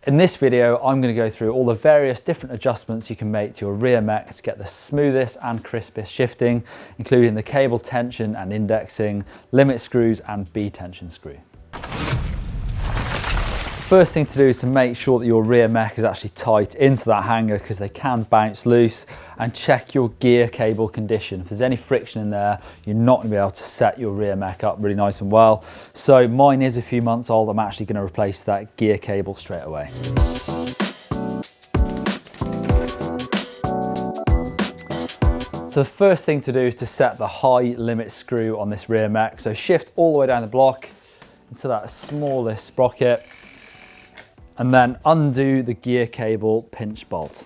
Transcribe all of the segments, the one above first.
In this video, I'm going to go through all the various different adjustments you can make to your rear mech to get the smoothest and crispest shifting, including the cable tension and indexing, limit screws and B-tension screw. First thing to do is to make sure that your rear mech is actually tight into that hanger because they can bounce loose, and check your gear cable condition. If there's any friction in there, you're not going to be able to set your rear mech up really nice and well. So mine is a few months old. I'm actually going to replace that gear cable straight away. So the first thing to do is to set the high limit screw on this rear mech. So shift all the way down the block into that smallest sprocket, and then undo the gear cable pinch bolt.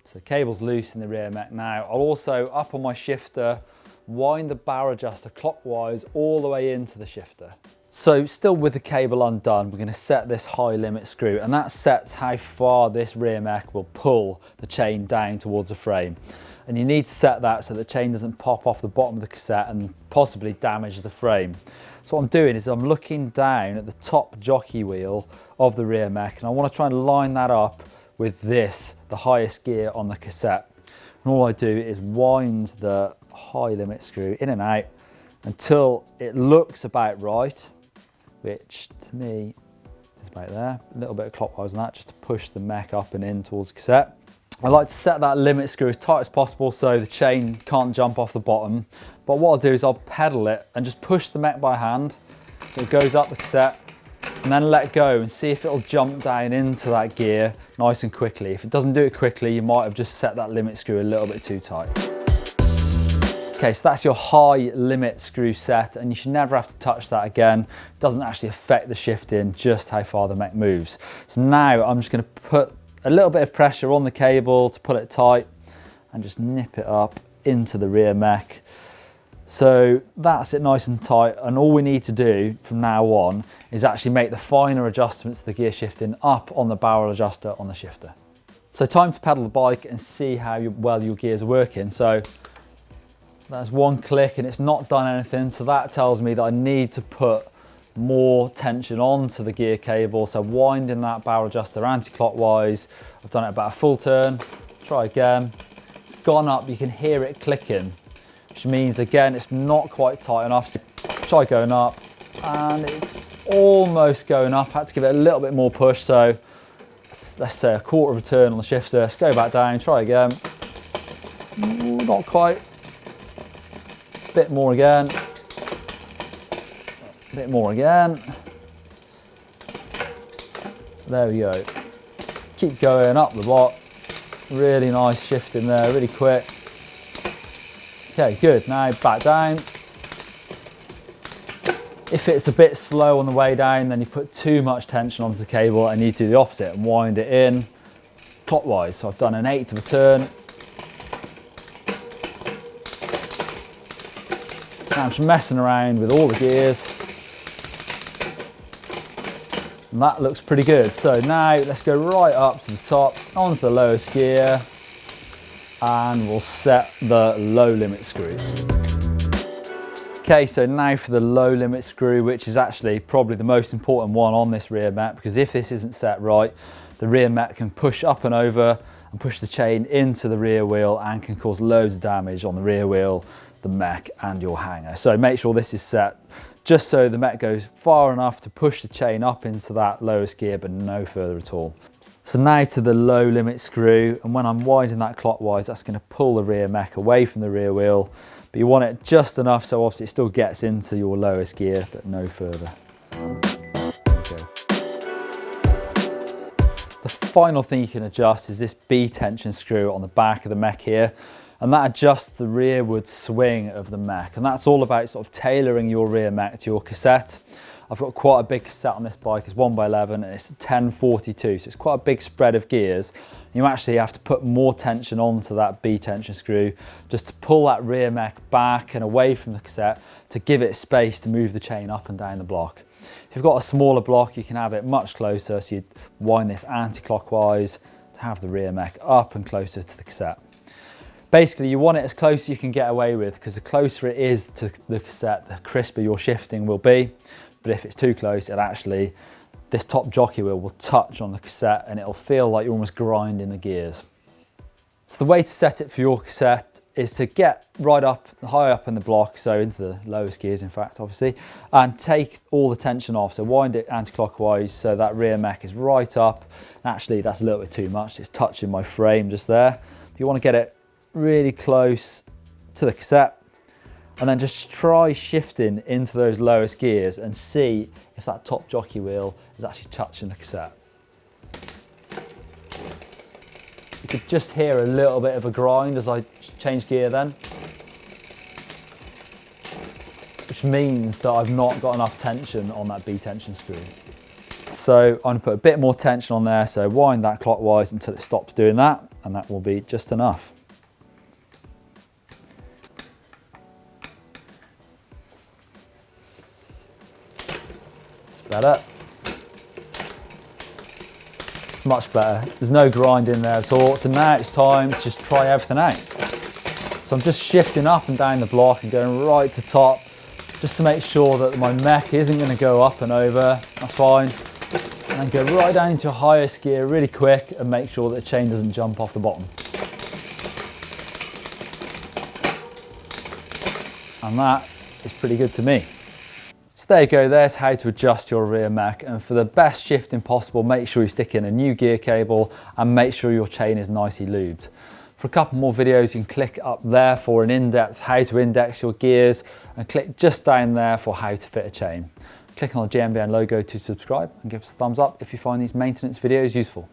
So the cable's loose in the rear mech now. I'll also, up on my shifter, wind the barrel adjuster clockwise all the way into the shifter. So still with the cable undone, we're going to set this high limit screw, and that sets how far this rear mech will pull the chain down towards the frame. And you need to set that so the chain doesn't pop off the bottom of the cassette and possibly damage the frame. So what I'm doing is I'm looking down at the top jockey wheel of the rear mech, and I want to try and line that up with this, the highest gear on the cassette. And all I do is wind the high limit screw in and out until it looks about right, which to me is about there. A little bit of clockwise on that just to push the mech up and in towards the cassette. I like to set that limit screw as tight as possible so the chain can't jump off the bottom. But what I'll do is I'll pedal it and just push the mech by hand so it goes up the cassette, and then let go and see if it'll jump down into that gear nice and quickly. If it doesn't do it quickly, you might have just set that limit screw a little bit too tight. Okay, so that's your high limit screw set, and you should never have to touch that again. It doesn't actually affect the shifting, just how far the mech moves. So now I'm just going to put a little bit of pressure on the cable to pull it tight and just nip it up into the rear mech. So that's it nice and tight, and all we need to do from now on is actually make the finer adjustments to the gear shifting up on the barrel adjuster on the shifter. So time to pedal the bike and see how well your gears are working. So that's one click and it's not done anything, so that tells me that I need to put more tension onto the gear cable. So winding that barrel adjuster anti-clockwise, I've done it about a full turn. Try again. It's gone up, you can hear it clicking, which means again it's not quite tight enough. So try going up, and it's almost going up. I had to give it a little bit more push, so let's say a quarter of a turn on the shifter. Let's go back down, try again. Ooh, not quite. Bit more again. Bit more again. There we go. Keep going up the block. Really nice shift in there, really quick. Okay, good. Now back down. If it's a bit slow on the way down, then you put too much tension onto the cable and you need to do the opposite and wind it in clockwise. So I've done an 1/8 of a turn. Now I'm just messing around with all the gears. And that looks pretty good. So now let's go right up to the top, onto the lowest gear, and we'll set the low limit screw. Okay, so now for the low limit screw, which is actually probably the most important one on this rear mech, because if this isn't set right, the rear mech can push up and over and push the chain into the rear wheel and can cause loads of damage on the rear wheel, the mech and your hanger. So make sure this is set just so the mech goes far enough to push the chain up into that lowest gear, but no further at all. So now to the low limit screw, and when I'm winding that clockwise, that's going to pull the rear mech away from the rear wheel, but you want it just enough so obviously it still gets into your lowest gear, but no further. Okay. The final thing you can adjust is this B-tension screw on the back of the mech here. And that adjusts the rearward swing of the mech, and that's all about sort of tailoring your rear mech to your cassette. I've got quite a big cassette on this bike. It's 1x11 and it's 1042, so it's quite a big spread of gears. You actually have to put more tension onto that B-tension screw just to pull that rear mech back and away from the cassette to give it space to move the chain up and down the block. If you've got a smaller block, you can have it much closer, so you'd wind this anti-clockwise to have the rear mech up and closer to the cassette. Basically, you want it as close as you can get away with, because the closer it is to the cassette, the crisper your shifting will be. But if it's too close, it actually this top jockey wheel will touch on the cassette and it'll feel like you're almost grinding the gears. So the way to set it for your cassette is to get right up, high up in the block, so into the lowest gears in fact, obviously, and take all the tension off. So wind it anti-clockwise so that rear mech is right up. Actually, that's a little bit too much. It's touching my frame just there. If you want to get it really close to the cassette, and then just try shifting into those lowest gears and see if that top jockey wheel is actually touching the cassette. You could just hear a little bit of a grind as I change gear then, which means that I've not got enough tension on that B tension screw. So I'm going to put a bit more tension on there, so wind that clockwise until it stops doing that, and that will be just enough. Better. It's much better. There's no grind in there at all. So now it's time to just try everything out. So I'm just shifting up and down the block and going right to top, just to make sure that my mech isn't going to go up and over. That's fine. And then go right down to highest gear really quick and make sure that the chain doesn't jump off the bottom. And that is pretty good to me. So there you go, there's how to adjust your rear mech, and for the best shifting possible, make sure you stick in a new gear cable and make sure your chain is nicely lubed. For a couple more videos, you can click up there for an in-depth how to index your gears, and click just down there for how to fit a chain. Click on the GmbN logo to subscribe and give us a thumbs up if you find these maintenance videos useful.